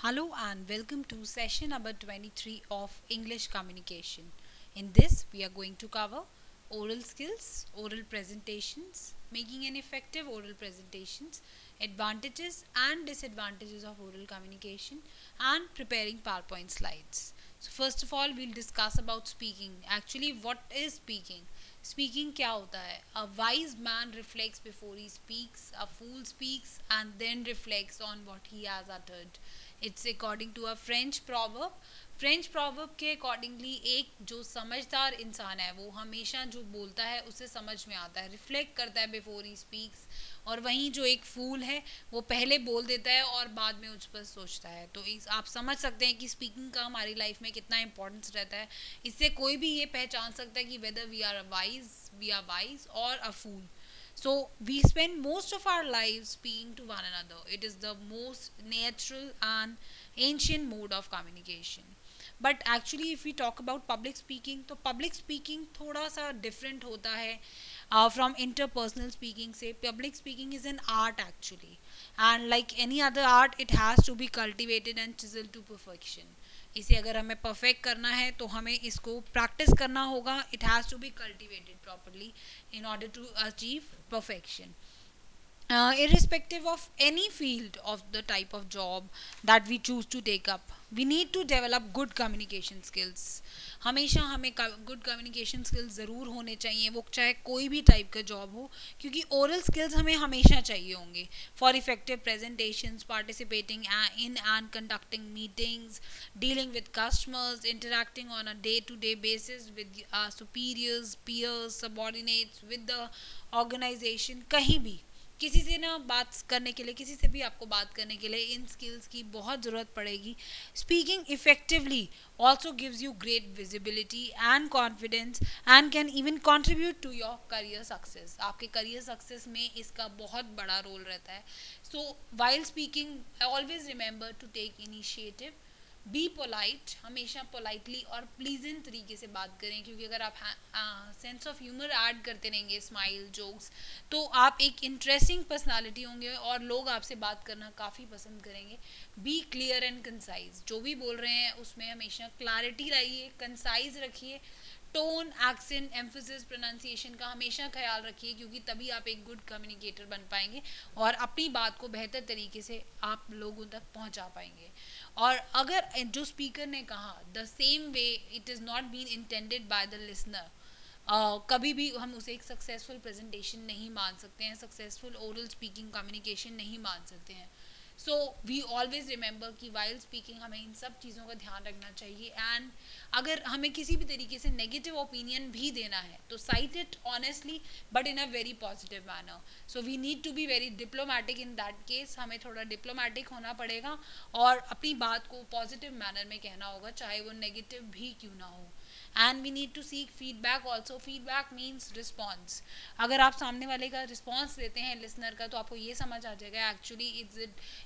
Hello and welcome to session number 23 of English communication. In this, we are going to cover oral skills, oral presentations, making an effective oral presentations, advantages and disadvantages of oral communication, and preparing PowerPoint slides. So first of all, we'll discuss about speaking. Actually, what is speaking? Speaking क्या होता है? A wise man reflects before he speaks, a fool speaks and then reflects on what he has uttered. It's according to a French proverb के accordingly एक जो समझदार इंसान है वो हमेशा जो बोलता है उसे समझ में आता है, रिफ्लेक्ट करता है बिफोर ही स्पीक्स। और वहीं जो एक फूल है वो पहले बोल देता है और बाद में उस पर सोचता है। तो इस आप समझ सकते हैं कि स्पीकिंग का हमारी लाइफ में कितना इंपॉर्टेंस रहता है। इससे कोई भी ये पहचान सकता है कि वेदर वी आर वाइज और अ फूल। So we spend most of our lives speaking to one another. It is the most natural and ancient mode of communication. But actually if we talk about public speaking, तो public speaking थोड़ा सा different होता है from interpersonal speaking से. Public speaking is an art actually, and like any other art it has to be cultivated and chiseled to perfection. इसे अगर हमें perfect करना है तो हमें इसको प्रैक्टिस करना होगा. It has to be cultivated properly in order to achieve perfection. Irrespective of any field of the type of job that we choose to take up, we need to develop good communication skills. हमेशा हमें good communication skills ज़रूर होने चाहिए, वो चाहे कोई भी type का जॉब हो, क्योंकि ओरल स्किल्स हमें हमेशा चाहिए होंगे for effective presentations, participating in and conducting meetings, dealing with customers, interacting on a day to day basis with superiors, peers, subordinates, with the organisation. कहीं भी किसी से ना बात करने के लिए, किसी से भी आपको बात करने के लिए इन स्किल्स की बहुत ज़रूरत पड़ेगी. Speaking effectively also gives you great visibility and confidence and can even contribute to your career success. आपके career success में इसका बहुत बड़ा रोल रहता है. So while speaking, always remember to take initiative. Be polite, हमेशा पोलाइटली और pleasant तरीके से बात करें, क्योंकि अगर आप सेंस ऑफ ह्यूमर ऐड करते रहेंगे, स्माइल, जोक्स, तो आप एक इंटरेस्टिंग पर्सनालिटी होंगे और लोग आपसे बात करना काफ़ी पसंद करेंगे. बी क्लियर एंड कंसाइज, जो भी बोल रहे हैं उसमें हमेशा क्लैरिटी लाइए, कंसाइज रखिए. टोन, एक्सेंट, एम्फोसिस, प्रोनाउंसिएशन का हमेशा ख्याल रखिए, क्योंकि तभी आप एक गुड कम्युनिकेटर बन पाएंगे और अपनी बात को बेहतर तरीके से आप लोगों तक पहुंचा पाएंगे. और अगर जो स्पीकर ने कहा the same way it is not been intended by the listener, कभी भी हम उसे एक सक्सेसफुल प्रेजेंटेशन नहीं मान सकते हैं, सक्सेसफुल ओरल स्पीकिंग कम्युनिकेशन नहीं मान सकते हैं. सो वी ऑलवेज रिमेंबर कि वाइल स्पीकिंग हमें इन सब चीज़ों का ध्यान रखना चाहिए. एंड अगर हमें किसी भी तरीके से नेगेटिव ओपिनियन भी देना है तो cite it honestly but in a very positive manner. So we need to be very diplomatic in that case. हमें थोड़ा डिप्लोमेटिक होना पड़ेगा और अपनी बात को पॉजिटिव मैनर में कहना होगा, चाहे वो नेगेटिव भी क्यों ना हो. And we need to seek feedback also. Feedback means response. अगर आप सामने वाले का रिस्पॉन्स देते हैं लिसनर का, तो आपको ये समझ आ जाएगा actually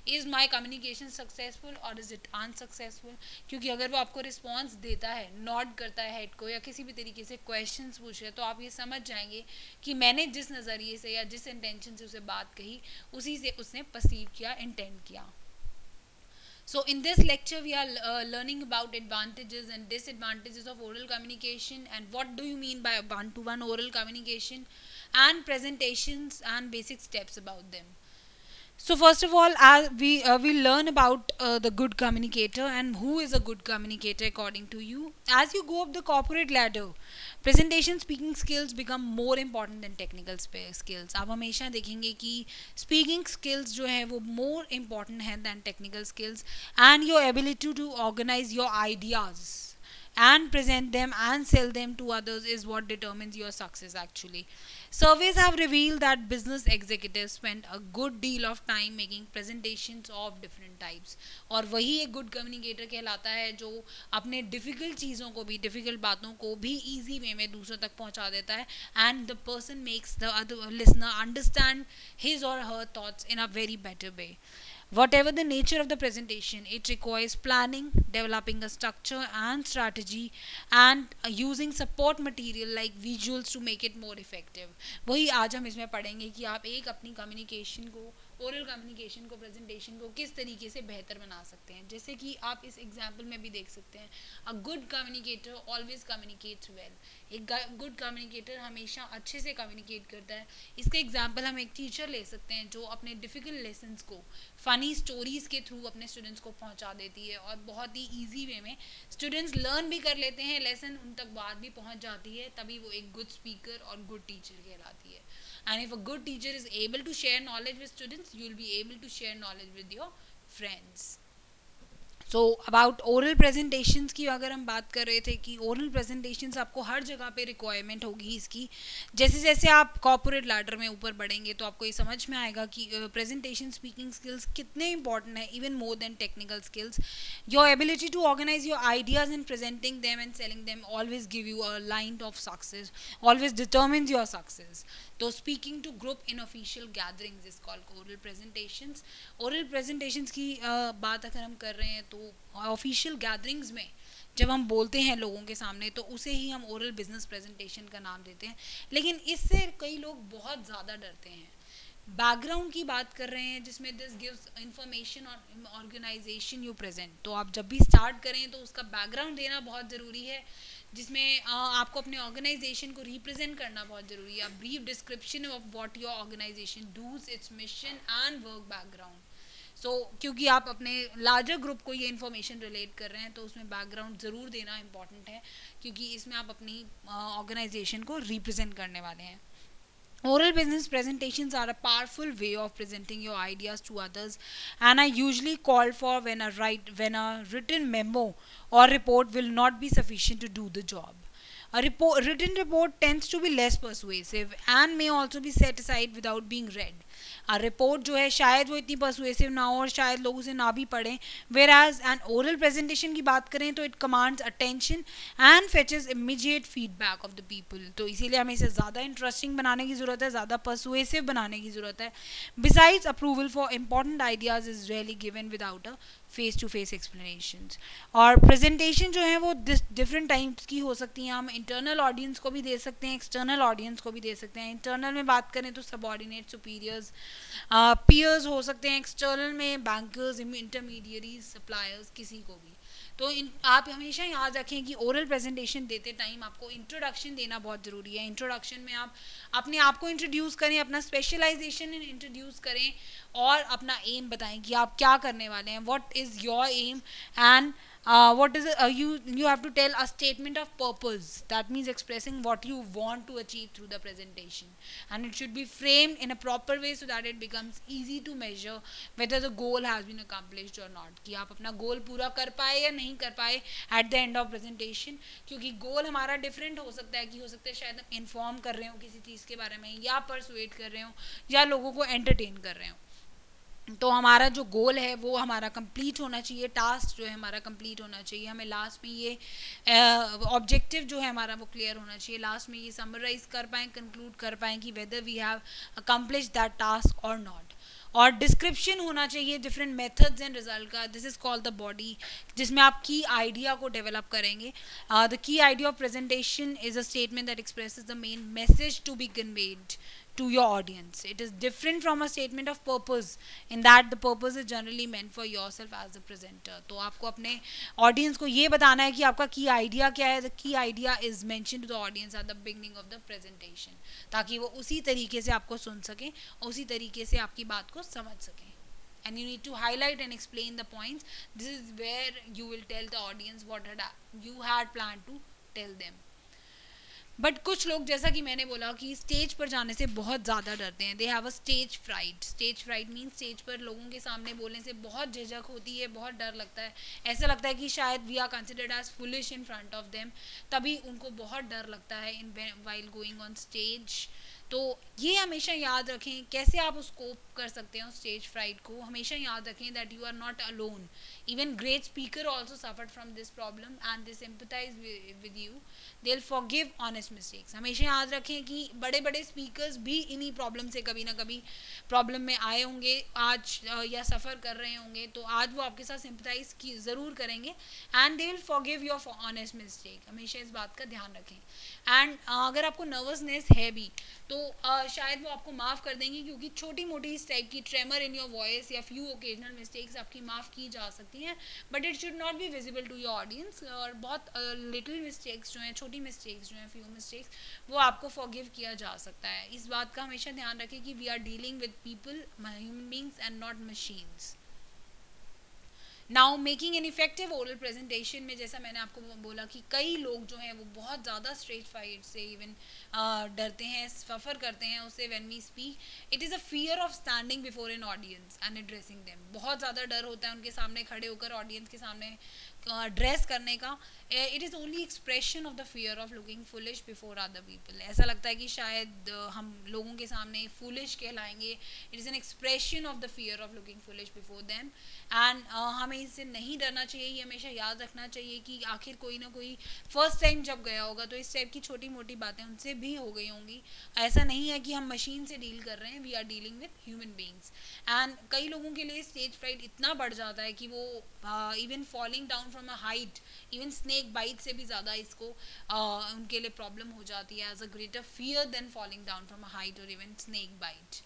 is my communication successful और इज इट अनसक्सेसफुल. क्योंकि अगर वो आपको रिस्पॉन्स देता है, नॉट करता है हेड को, या किसी भी तरीके से क्वेश्चन पूछ रहे, तो आप ये समझ जाएंगे कि मैंने जिस नज़रिए से या जिस इंटेंशन से उसे बात कही उसी से उसने परसीव किया, इंटेंड किया. So in this lecture we are learning about advantages and disadvantages of oral communication, and what do you mean by one-to-one oral communication, and presentations and basic steps about them. So first of all, as we learn about the good communicator and who is a good communicator according to you. As you go up the corporate ladder, presentation speaking skills become more important than technical skills. आप हमेशा देखेंगे कि speaking skills जो है वो more important है than technical skills, and your ability to organize your ideas and present them and sell them to others is what determines your success actually. Surveys have revealed that business executives spend a good deal of time making presentations of different types. और वही एक good communicator कहलाता है जो अपने difficult चीज़ों को भी, difficult बातों को भी easy way में दूसरों तक पहुंचा देता है, and the person makes the other listener understand his or her thoughts in a very better way. Whatever the nature of the presentation, it requires planning, developing a structure and strategy, and using support material like visuals to make it more effective. वही आज हम इसमें पढ़ेंगे कि आप एक अपनी communication को ओरल कम्युनिकेशन को, प्रेजेंटेशन को किस तरीके से बेहतर बना सकते हैं। जैसे कि आप इस एग्जाम्पल में भी देख सकते हैं, a good communicator always communicates well. एक गुड कम्युनिकेटर हमेशा अच्छे से कम्युनिकेट करता है। इसका एग्जाम्पल हम एक टीचर ले सकते हैं जो अपने डिफ़िकल्ट लेसन्स को फ़नी स्टोरीज़ के थ्रू अपने स्टूडेंट्स को पहुंचा देती है, और बहुत ही ईजी वे में स्टूडेंट्स लर्न भी कर लेते हैं, लेसन उन तक बात भी पहुंच जाती है, तभी वो एक गुड स्पीकर और गुड टीचर कहलाती है। And if a good teacher is able to share knowledge with students, you will be able to share knowledge with your friends. So about oral presentations की अगर हम बात कर रहे थे कि ओरल प्रेजेंटेशंस आपको हर जगह पे रिक्वायरमेंट होगी इसकी। जैसे जैसे आप कॉर्पोरेट लैडर में ऊपर बढ़ेंगे तो आपको ये समझ में आएगा कि प्रेजेंटेशन स्पीकिंग स्किल्स कितने इंपॉर्टेंट है, even more than technical skills. Your ability to organise your ideas and presenting them and selling them always give you a line of success, always determines your success. तो speaking to group in official gatherings is called oral presentations. Oral presentations की बात अगर हम कर रहे हैं तो official gatherings में जब हम बोलते हैं लोगों के सामने तो उसे ही हम ओरल बिजनेस प्रेजेंटेशन का नाम देते हैं। लेकिन इससे कई लोग बहुत ज़्यादा डरते हैं। बैकग्राउंड की बात कर रहे हैं जिसमें this gives information on organisation you present. तो आप जब भी स्टार्ट करें तो उसका बैकग्राउंड देना बहुत ज़रूरी है, जिसमें आपको अपने ऑर्गेनाइजेशन को रिप्रेजेंट करना बहुत ज़रूरी है। Brief description of what your organisation does, its mission and work background. क्योंकि आप अपने लार्जर ग्रुप को ये इन्फॉर्मेशन रिलेट कर रहे हैं तो उसमें बैकग्राउंड ज़रूर देना इम्पॉर्टेंट है, क्योंकि इसमें आप अपनी ऑर्गेनाइजेशन को रिप्रेजेंट करने वाले हैं। Oral business presentations are a powerful way of presenting your ideas to others, and are usually called for when a written memo or report will not be sufficient to do the job. Written report tends to be less persuasive and may also be set aside without being read. Report जो है शायद वो इतनी persuasive ना हो और शायद लोग उसे ना भी पढ़ें, whereas an oral presentation की बात करें तो it commands attention and fetches immediate feedback of the people. तो इसीलिए हमें इसे ज़्यादा इंटरेस्टिंग बनाने की ज़रूरत है, ज़्यादा परसुएसिव बनाने की ज़रूरत है। Besides approval for important ideas is really given without a face to face explanations. और प्रेजेंटेशन जो है वो डिफरेंट टाइप्स की हो सकती हैं। हम इंटरनल ऑडियंस को भी दे सकते हैं, एक्सटर्नल ऑडियंस को भी दे सकते हैं। इंटरनल में बात करें तो सबऑर्डिनेट, सुपीरियर्स, पीयर्स हो सकते हैं। एक्सटर्नल में बैंकर्स, इंटरमीडियरीज, सप्लायर्स, किसी को भी। तो आप हमेशा याद रखें कि ओरल प्रेजेंटेशन देते टाइम आपको इंट्रोडक्शन देना बहुत ज़रूरी है। इंट्रोडक्शन में आप अपने आप को इंट्रोड्यूस करें, अपना स्पेशलाइजेशन इंट्रोड्यूस करें और अपना एम बताएं कि आप क्या करने वाले हैं, what is your aim, and what is it, you have to tell a statement of purpose, that means expressing what you want to achieve through the presentation, and it should be framed in a proper way so that it becomes easy to measure whether the goal has been accomplished or not, कि आप अपना गोल पूरा कर पाए या नहीं कर पाए at the end of presentation। क्योंकि गोल हमारा डिफरेंट हो सकता है, कि हो सकता है शायद हम इन्फॉर्म कर रहे हो किसी चीज़ के बारे में, या परसुएट कर रहे हो, या लोगों को एंटरटेन कर रहे हो। तो हमारा जो गोल है वो हमारा कंप्लीट होना चाहिए, टास्क जो है हमारा कंप्लीट होना चाहिए। हमें लास्ट में ये ऑब्जेक्टिव जो है हमारा वो क्लियर होना चाहिए। लास्ट में ये समराइज कर पाएँ, कंक्लूड कर पाएँ कि whether we have accomplish that task और नॉट। और डिस्क्रिप्शन होना चाहिए डिफरेंट मेथड्स एंड रिजल्ट का, this is called the body, जिसमें आप की आइडिया को डेवलप करेंगे। The key idea of presentation is a statement that expresses the main message to be conveyed to your audience. It is different from a statement of purpose in that the purpose is generally meant for yourself as the presenter. तो आपको अपने audience को ये बताना है कि आपका key idea क्या है। The key idea is mentioned to the audience at the beginning of the presentation, ताकि वो उसी तरीके से आपको सुन सकें और उसी तरीके से आपकी बात को समझ सकें। And you need to highlight and explain the points. This is where you will tell the audience what you had planned to tell them. But कुछ लोग, जैसा कि मैंने बोला, कि स्टेज पर जाने से बहुत ज़्यादा डरते हैं। They have a stage fright. Stage fright mean stage पर लोगों के सामने बोलने से बहुत झिझक होती है, बहुत डर लगता है। ऐसा लगता है कि शायद we are considered as foolish in front of them, तभी उनको बहुत डर लगता है in while going on stage. तो ये हमेशा याद रखें कैसे आप उसको कर सकते हैं उस स्टेज फ्राइट को। हमेशा याद रखें that you are not alone, Even great speaker also suffered from this problem and they sympathize with you. They'll forgive honest mistakes. हमेशा याद रखें कि बड़े बड़े स्पीकर्स भी इन्हीं प्रॉब्लम से कभी ना कभी प्रॉब्लम में आए होंगे आज या सफ़र कर रहे होंगे, तो आज वो आपके साथ सिंपथाइज की ज़रूर करेंगे and they will forgive your honest mistake. हमेशा इस बात का ध्यान रखें. एंड अगर आपको नर्वसनेस है भी तो शायद वो आपको माफ़ कर देंगे, क्योंकि छोटी मोटी इस टाइप की ट्रेमर इन योर वॉइस या फ्यू ओकेजनल मिस्टेक्स आपकी माफ़ की जा सकती हैं, but it should not be visible to your audience. और बहुत लिटिल मिस्टेक्स जो हैं, छोटी मिस्टेक्स जो हैं, फ्यू मिस्टेक्स, वो आपको फॉरगिव किया जा सकता है. इस बात का हमेशा ध्यान रखें कि we are dealing with people, human beings and not machines. Now making an effective oral presentation में जैसा मैंने आपको बोला कि कई लोग जो हैं वो बहुत ज़्यादा स्ट्रेट फाइट से इवन डरते हैं, सफ़र करते हैं उससे. When we speak it is a fear of standing before an audience and addressing them. बहुत ज़्यादा डर होता है उनके सामने खड़े होकर ऑडियंस के सामने ड्रेस करने का. It is only expression of the fear of looking foolish before other people. ऐसा लगता है कि शायद हम लोगों के सामने फुलिश कहलाएंगे. It is an expression of the fear of looking foolish before them. And हमें इससे नहीं डरना चाहिए. ये हमेशा याद रखना चाहिए कि आखिर कोई ना कोई फर्स्ट टाइम जब गया होगा तो इस टाइप की छोटी मोटी बातें उनसे भी हो गई होंगी. ऐसा नहीं है कि हम मशीन से डील कर रहे हैं. We are dealing with human beings. And कई लोगों के लिए स्टेज फ्राइट इतना बढ़ जाता है कि वो even falling down from a height, even snake bite से भी ज़्यादा इसको उनके लिए प्रॉब्लम हो जाती है. As a greater fear than falling down from a height और even snake bite.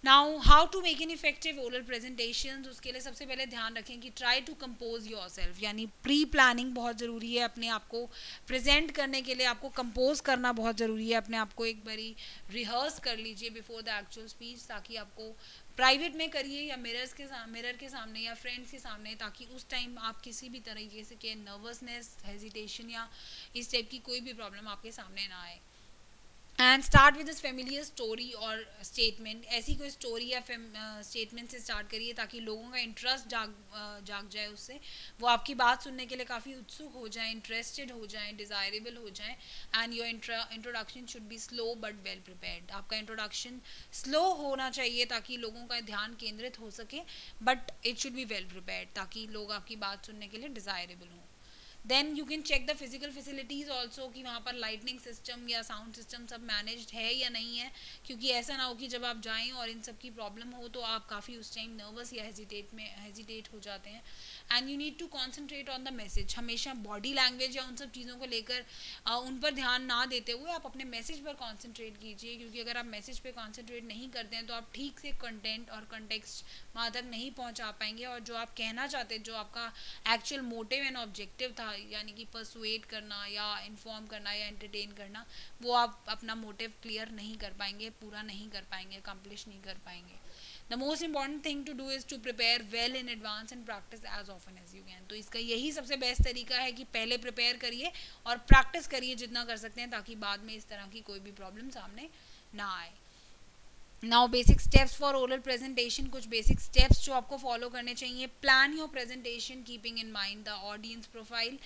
Now how to make an effective oral presentation. उसके लिए सबसे पहले ध्यान रखें कि try to compose yourself, यानी प्री प्लानिंग बहुत ज़रूरी है. अपने आप को प्रेजेंट करने के लिए आपको कंपोज करना बहुत ज़रूरी है. अपने आप को एक बारी रिहर्स कर लीजिए बिफोर द एक्चुअल स्पीच, ताकि आपको प्राइवेट में करिए या मिरर के सामने या फ्रेंड्स के सामने, ताकि उस टाइम आप किसी भी तरीके से के नर्वसनेस, हेजिटेशन या इस टाइप की कोई भी प्रॉब्लम आपके सामने ना आए. And start with this familiar story और स्टेटमेंट. ऐसी कोई स्टोरी या स्टेटमेंट से स्टार्ट करिए ताकि लोगों का इंटरेस्ट जाग जाए उससे. वो आपकी बात सुनने के लिए काफ़ी उत्सुक हो जाएं, इंटरेस्टेड हो जाएं, डिज़ायरेबल हो जाएं. And your introduction should be slow but well prepared. आपका इंट्रोडक्शन स्लो होना चाहिए ताकि लोगों का ध्यान केंद्रित हो सके, but it should be well prepared ताकि लोग आपकी बात सुनने के लिए डिज़ायरेबल हों. Then you can check the physical facilities also कि वहाँ पर लाइटनिंग सिस्टम या साउंड सिस्टम सब मैनेज्ड है या नहीं है, क्योंकि ऐसा ना हो कि जब आप जाएं और इन सब की प्रॉब्लम हो तो आप काफ़ी उस टाइम नर्वस या हेजिटेट हो जाते हैं. And you need to concentrate on the message. हमेशा बॉडी लैंग्वेज या उन सब चीज़ों को लेकर उन पर ध्यान ना देते हुए आप अपने मैसेज पर कॉन्सेंट्रेट कीजिए, क्योंकि अगर आप मैसेज पर कॉन्सेंट्रेट नहीं करते हैं तो आप ठीक से कंटेंट और कंटेक्स्ट वहाँ तक नहीं पहुँचा पाएंगे. और जो आप कहना चाहते हैं, जो आपका एक्चुअल मोटिव एंड ऑब्जेक्टिव था, यानी कि परसुएट करना या इन्फॉर्म करना या एंटरटेन करना, वो आप अपना मोटिव क्लियर नहीं कर पाएंगे, पूरा नहीं कर पाएंगे, अकम्प्लिश नहीं कर पाएंगे. The most important thing to do is to prepare well in advance and practise as often as you can. तो इसका यही सबसे बेस्ट तरीका है कि पहले प्रिपेयर करिए और प्रैक्टिस करिए जितना कर सकते हैं, ताकि बाद में इस तरह की कोई भी प्रॉब्लम सामने ना आए. Now basic steps for oral presentation. कुछ बेसिक स्टेप्स जो आपको फॉलो करने चाहिए. Plan your presentation keeping in mind the audience profile.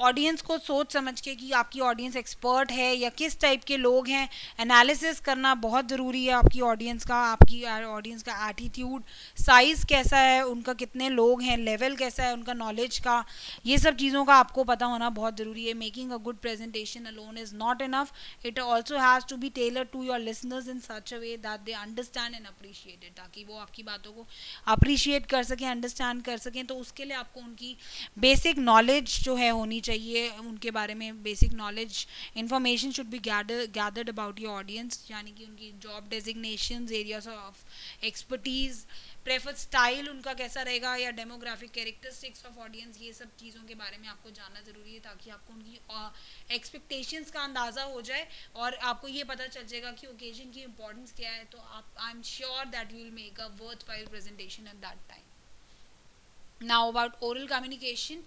Audience को सोच समझ के कि आपकी ऑडियंस एक्सपर्ट है या किस टाइप के लोग हैं, एनालिसिस करना बहुत ज़रूरी है. आपकी ऑडियंस का एटीट्यूड, साइज़ कैसा है, उनका कितने लोग हैं, लेवल कैसा है उनका नॉलेज का, ये सब चीज़ों का आपको पता होना बहुत ज़रूरी है. Making a good presentation alone is not enough. It also has to be tailor to your listeners in such a way that they understand and appreciate it, ताकि वो आपकी बातों को अप्रिशिएट कर सकें, अंडरस्टैंड कर सकें. तो उसके लिए आपको उनकी बेसिक नॉलेज जो है होनी चाहिए, उनके बारे में basic knowledge, information should be gathered about your audience, यानी कि उनकी job designations, areas of expertise, preferred style उनका कैसा रहेगा, या डेमोग्राफिक कैरेक्टरिस्टिक्स ऑफ ऑडियंस. ये सब चीज़ों के बारे में आपको जानना ज़रूरी है ताकि आपको उनकी एक्सपेक्टेशंस का अंदाज़ा हो जाए और आपको ये पता चल जाएगा कि ओकेजन की इंपॉर्टेंस क्या है. तो आप, I am sure that you will make a worthwhile presentation at that time. Now about oral communication,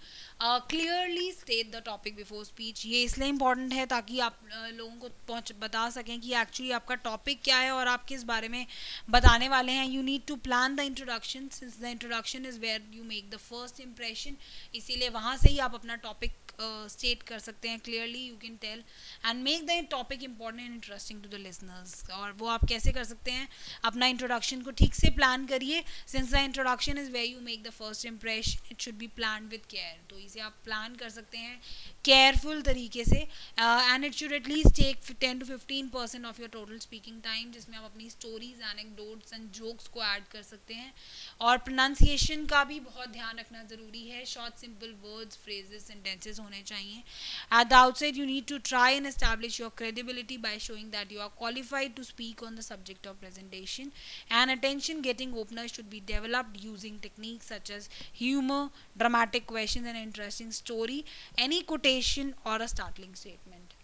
clearly state the topic before speech. ये इसलिए important है ताकि आप लोगों को बता सकें कि actually आपका topic क्या है और आप किस बारे में बताने वाले हैं. You need to plan the introduction, since the introduction is where you make the first impression. इसीलिए वहाँ से ही आप अपना topic स्टेट कर सकते हैं clearly, you can tell and make the topic important and interesting to the listeners. और वो आप कैसे कर सकते हैं, अपना इंट्रोडक्शन को ठीक से प्लान करिए, since the introduction is where you make the first impression, it should be plan with care. तो इसे आप प्लान कर सकते हैं केयरफुल तरीके से, and it should at least take 10 to 15% of your total speaking time, जिसमें आप अपनी स्टोरीज, एनेक्डोट्स एंड जोक्स को ऐड कर सकते हैं। और प्रोनाउंसिएशन का भी बहुत ध्यान रखना ज़रूरी है, short simple words, phrases, sentences होने चाहिए। At the outset you need to try and establish your credibility by showing that you are qualified to speak on the subject of presentation, and attention getting openers should be developed using techniques such as humor, dramatic questions, and interesting story, any quotation or a startling statement.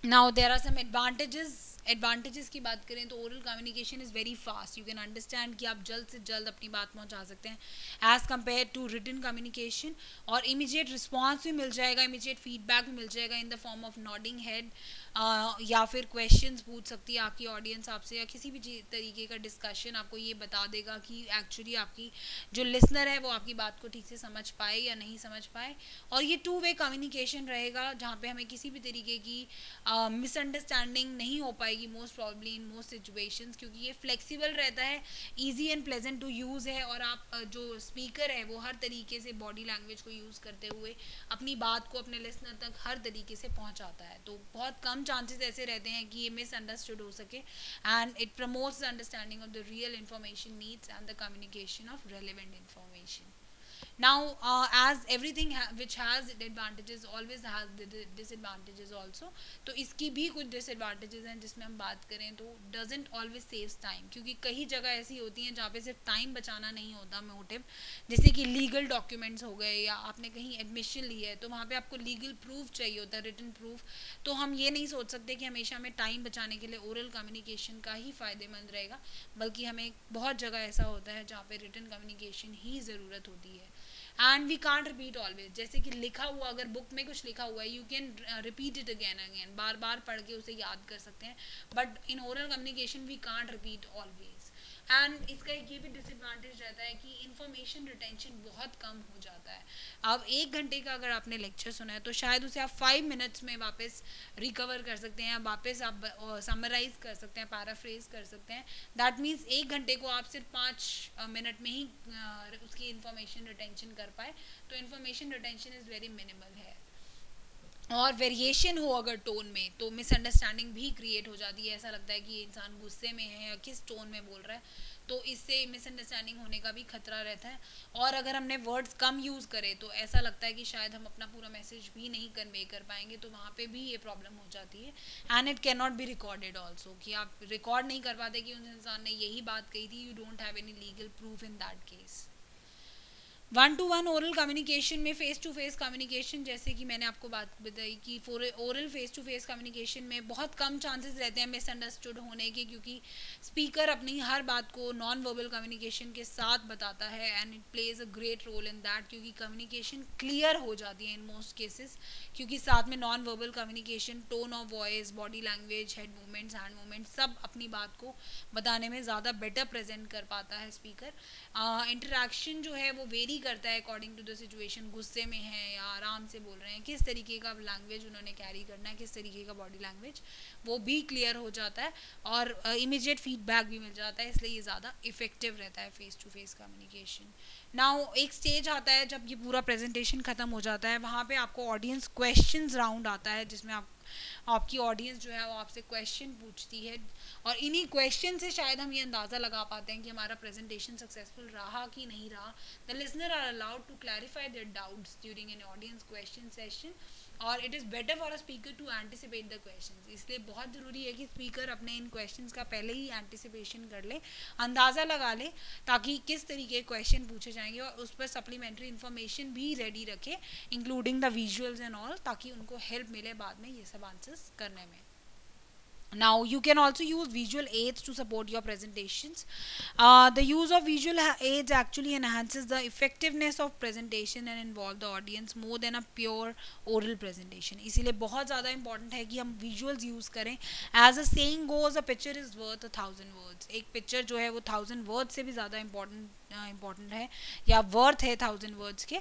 Now there are some advantages की बात करें तो oral communication is very fast, you can understand कि आप जल्द से जल्द अपनी बात पहुंचा सकते हैं as compare to written communication, और इमीडिएट रिस्पॉन्स भी मिल जाएगा, इमीडिएट फीडबैक भी मिल जाएगा in the form of nodding head, या फिर क्वेश्चंस पूछ सकती है आपकी ऑडियंस आपसे, या किसी भी तरीके का डिस्कशन आपको ये बता देगा कि एक्चुअली आपकी जो लिसनर है वो आपकी बात को ठीक से समझ पाए या नहीं समझ पाए। और ये 2 वे कम्युनिकेशन रहेगा जहाँ पे हमें किसी भी तरीके की मिसअंडरस्टैंडिंग नहीं हो पाएगी most probably in most situations, क्योंकि ये फ्लेक्सिबल रहता है, easy and pleasant to use है, और आप जो स्पीकर है वो हर तरीके से बॉडी लैंग्वेज को यूज़ करते हुए अपनी बात को अपने लिसनर तक हर तरीके से पहुंचाता है। तो बहुत कम चांसेस ऐसे रहते हैं कि ये मिसअंडरस्टूड हो सके, and it promotes the understanding of the real information needs and the communication of relevant information. Now as everything which has advantages always has disadvantages also, तो इसकी भी कुछ disadvantages हैं जिसमें हम बात करें तो doesn't always saves time, क्योंकि कई जगह ऐसी होती हैं जहाँ पे सिर्फ टाइम बचाना नहीं होता मोटिव, जैसे कि लीगल डॉक्यूमेंट्स हो गए या आपने कहीं एडमिशन ली है तो वहाँ पे आपको लीगल प्रूफ चाहिए होता है, रिटन प्रूफ। तो हम ये नहीं सोच सकते कि हमेशा हमें टाइम बचाने के लिए ओरल कम्युनिकेशन का ही फ़ायदेमंद रहेगा, बल्कि हमें बहुत जगह ऐसा होता है जहाँ पे रिटन कम्युनिकेशन ही ज़रूरत होती है। And we can't repeat always, जैसे कि लिखा हुआ अगर बुक में कुछ लिखा हुआ है you can repeat it again again, बार बार पढ़ के उसे याद कर सकते हैं, but in oral communication we can't repeat always. And इसका एक ये भी डिसएडवांटेज रहता है कि इंफॉर्मेशन रिटेंशन बहुत कम हो जाता है। अब 1 घंटे का अगर आपने लेक्चर सुना है तो शायद उसे आप 5 मिनट्स में वापस रिकवर कर सकते हैं, वापस आप समराइज कर सकते हैं, पैराफ्रेज कर सकते हैं। दैट मीन्स 1 घंटे को आप सिर्फ 5 मिनट में ही उसकी इंफॉर्मेशन रिटेंशन कर पाए, तो information retention is very minimal है। और वेरिएशन हो अगर टोन में तो मिसअंडरस्टैंडिंग भी क्रिएट हो जाती है, ऐसा लगता है कि ये इंसान गुस्से में है या किस टोन में बोल रहा है, तो इससे मिसअंडरस्टैंडिंग होने का भी खतरा रहता है। और अगर हमने वर्ड्स कम यूज़ करें तो ऐसा लगता है कि शायद हम अपना पूरा मैसेज भी नहीं कन्वे कर पाएंगे, तो वहाँ पे भी ये प्रॉब्लम हो जाती है। And it can not be recorded also, कि आप रिकॉर्ड नहीं कर पाते कि उस इंसान ने यही बात कही थी, you don't have any legal proof in that case. 1-to-1 oral communication में फेस टू फेस कम्युनिकेशन, जैसे कि मैंने आपको बात बताई कि oral face to face communication में बहुत कम चांसेस रहते हैं मिसअंडरस्टूड होने के, क्योंकि स्पीकर अपनी हर बात को नॉन वर्बल कम्युनिकेशन के साथ बताता है, and it plays a great role in that, क्योंकि कम्युनिकेशन क्लियर हो जाती है इन मोस्ट केसेस, क्योंकि साथ में non verbal communication, tone of voice, body language, head movements, hand movements, सब अपनी बात को बताने में ज़्यादा बेटर प्रेजेंट कर पाता है स्पीकर। इंटरेक्शन जो है वो वेरी करता है अकॉर्डिंग टू द सिचुएशन, गुस्से में है या आराम से बोल रहे हैं, किस तरीके का लैंग्वेज उन्होंने कैरी करना है, किस तरीके का बॉडी लैंग्वेज, वो भी क्लियर हो जाता है, और इमीडिएट फीडबैक भी मिल जाता है, इसलिए ये ज़्यादा इफेक्टिव रहता है face to face communication. Now एक स्टेज आता है जब ये पूरा प्रेजेंटेशन ख़त्म हो जाता है, वहाँ पे आपको ऑडियंस क्वेश्चंस राउंड आता है, जिसमें आपकी ऑडियंस जो है वो आपसे क्वेश्चन पूछती है, और इन्हीं क्वेश्चन से शायद हम ये अंदाज़ा लगा पाते हैं कि हमारा प्रेजेंटेशन सक्सेसफुल रहा कि नहीं रहा। The listener are allowed to clarify their doubts during an audience question session, और it is better for a speaker to anticipate the questions, इसलिए बहुत ज़रूरी है कि स्पीकर अपने इन क्वेश्चंस का पहले ही एंटिसिपेशन कर ले, अंदाज़ा लगा ले, ताकि किस तरीके के क्वेश्चन पूछे जाएंगे, और उस पर सप्लीमेंट्री इन्फॉर्मेशन भी रेडी रखे including the visuals and all, ताकि उनको हेल्प मिले बाद में ये सब आंसर्स करने में। Now you can also use visual aids to support your presentations. The use of visual aids actually enhances the effectiveness of presentation and involve the audience more than a pure oral presentation. इसीलिए बहुत ज़्यादा important है कि हम visuals use करें. As a saying goes, a picture is worth 1,000 words. एक picture जो है वो 1,000 words से भी ज़्यादा important इंपॉर्टेंट है या वर्थ है 1000 वर्ड्स के.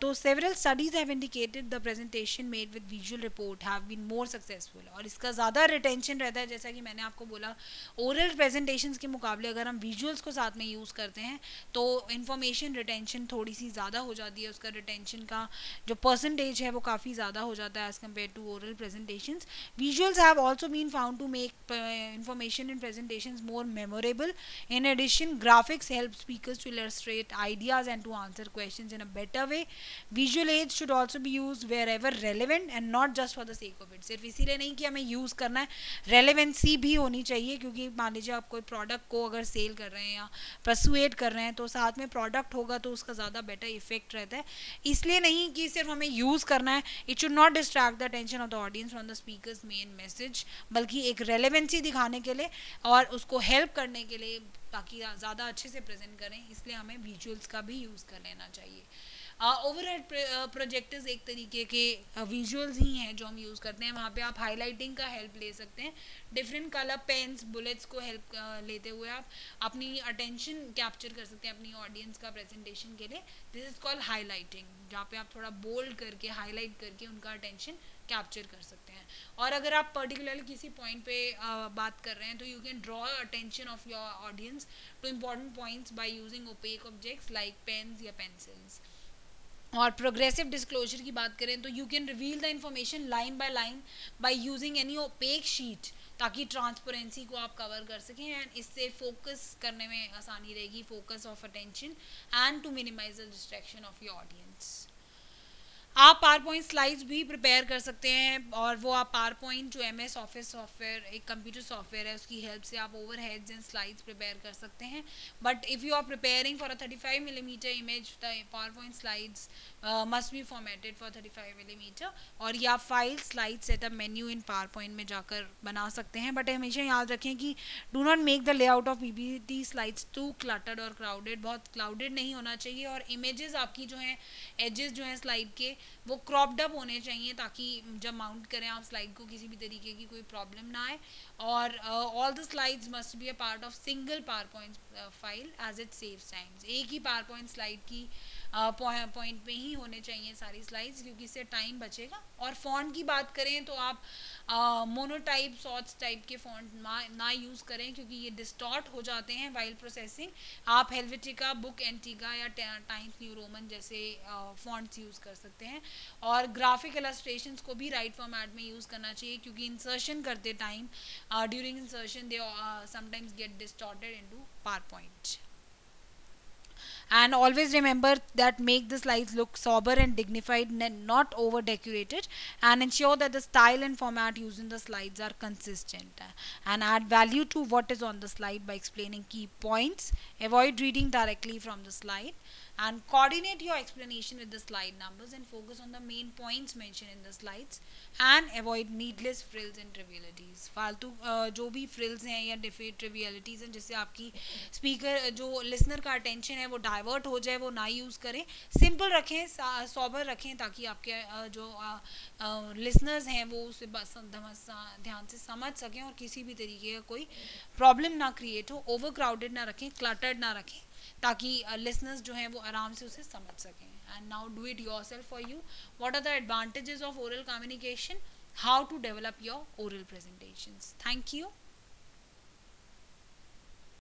तो several studies have indicated the presentation made with visual report have been more successful. और इसका ज़्यादा रिटेंशन रहता है, जैसा कि मैंने आपको बोला ओरल प्रेजेंटेशंस के मुकाबले अगर हम विजुअल्स को साथ में यूज़ करते हैं तो इन्फॉर्मेशन रिटेंशन थोड़ी सी ज़्यादा हो जाती है. उसका रिटेंशन का जो परसेंटेज है वो काफ़ी ज़्यादा हो जाता है as compare to oral presentations. Visuals have also been found to make information in presentations more memorable. In addition, graphics help speakers to illustrate ideas and to answer questions in a better way. Visual aids should also be used wherever relevant and not just for the sake of it. सिर्फ इसीलिए नहीं कि हमें use करना है, relevancy भी होनी चाहिए. क्योंकि मान लीजिए आप कोई प्रोडक्ट को अगर सेल कर रहे हैं या परसुएट कर रहे हैं तो साथ में प्रोडक्ट होगा तो उसका ज़्यादा बेटर इफेक्ट रहता है. इसलिए नहीं कि सिर्फ हमें यूज़ करना है. It should not distract the attention of the audience from the speakers main message, बल्कि एक रेलेवेंसी दिखाने के लिए और उसको हेल्प करने के लिए ताकि ज़्यादा अच्छे से प्रेजेंट करें. इसलिए हमें विजुअल्स का भी यूज़ कर लेना चाहिए. ओवरहेड प्रोजेक्टर्स एक तरीके के विजुअल्स ही हैं जो हम यूज़ करते हैं. वहाँ पे आप हाईलाइटिंग का हेल्प ले सकते हैं. डिफरेंट कलर पेन्स बुलेट्स को हेल्प लेते हुए आप अपनी अटेंशन कैप्चर कर सकते हैं अपनी ऑडियंस का प्रेजेंटेशन के लिए. दिस इज़ कॉल्ड हाईलाइटिंग, जहाँ पे आप थोड़ा बोल्ड करके हाईलाइट करके उनका अटेंशन कैप्चर कर सकते हैं. और अगर आप पर्टिकुलरली किसी पॉइंट पे बात कर रहे हैं तो you can draw attention of your audience to important points by using opaque objects like pens या पेंसिल्स. और प्रोग्रेसिव डिस्क्लोजर की बात करें तो you can reveal the information line by line by using any opaque sheet, ताकि transparency को आप cover कर सकें एंड इससे फोकस करने में आसानी रहेगी, focus of attention and to minimise the distraction of your audience. आप पावर पॉइंट स्लाइड्स भी प्रिपेयर कर सकते हैं और वो आप पावर पॉइंट जो MS ऑफिस सॉफ्टवेयर एक कंप्यूटर सॉफ्टवेयर है उसकी हेल्प से आप ओवरहेड्स एंड स्लाइड्स प्रिपेयर कर सकते हैं. But if you are preparing for a 35mm image the power point slides must be formatted for 35mm. और या file slide setup menu in power point में जाकर बना सकते हैं. बट हमेशा याद रखें कि do not make the layout of PPT slides too cluttered और क्राउडेड. बहुत क्राउडेड नहीं होना चाहिए और इमेजेस आपकी जो हैं एजेस जो हैं स्लाइड के वो क्रॉप्ड अप होने चाहिए ताकि जब माउंट करें आप स्लाइड को किसी भी तरीके की कोई प्रॉब्लम ना आए. और all the slides must be a part of single PowerPoint file as it saves times. एक ही पावर पॉइंट स्लाइड की पॉइंट पे ही होने चाहिए सारी स्लाइड्स, क्योंकि इससे टाइम बचेगा. और फॉन्ट की बात करें तो आप मोनोटाइप सॉर्ट्स टाइप के फॉन्ट ना यूज़ करें क्योंकि ये डिस्टॉर्ट हो जाते हैं वाइल प्रोसेसिंग. आप हेल्वेटिका, बुक एंटीगा या टाइम्स न्यू रोमन जैसे फॉन्ट्स यूज़ कर सकते हैं. और ग्राफिक इलस्ट्रेशंस को भी राइट फॉर्मेट में यूज़ करना चाहिए क्योंकि इंसर्शन करते time during insertion they sometimes get distorted into power point. And always remember that make the slides look sober and dignified and not over decorated, and ensure that the style and format used in the slides are consistent, and add value to what is on the slide by explaining key points. Avoid reading directly from the slide and coordinate your explanation with the slide numbers and focus on the main points mentioned in the slides, and avoid needless frills and trivialities. फालतू जो भी frills हैं या trivialities हैं जिससे आपकी speaker जो listener का अटेंशन है वो डाइवर्ट हो जाए वो ना यूज़ करें. सिंपल रखें, सॉबर रखें ताकि आपके जो लिसनर्स हैं वो उसे ध्यान से समझ सकें और किसी भी तरीके का कोई प्रॉब्लम ना क्रिएट हो. ओवर क्राउडेड ना रखें, क्लटर्ड ना रखें ताकि लिसनर्स जो हैं वो आराम से उसे समझ सकें. And now do it yourself for you. What are the advantages of oral communication? How to develop your oral presentations. Thank you.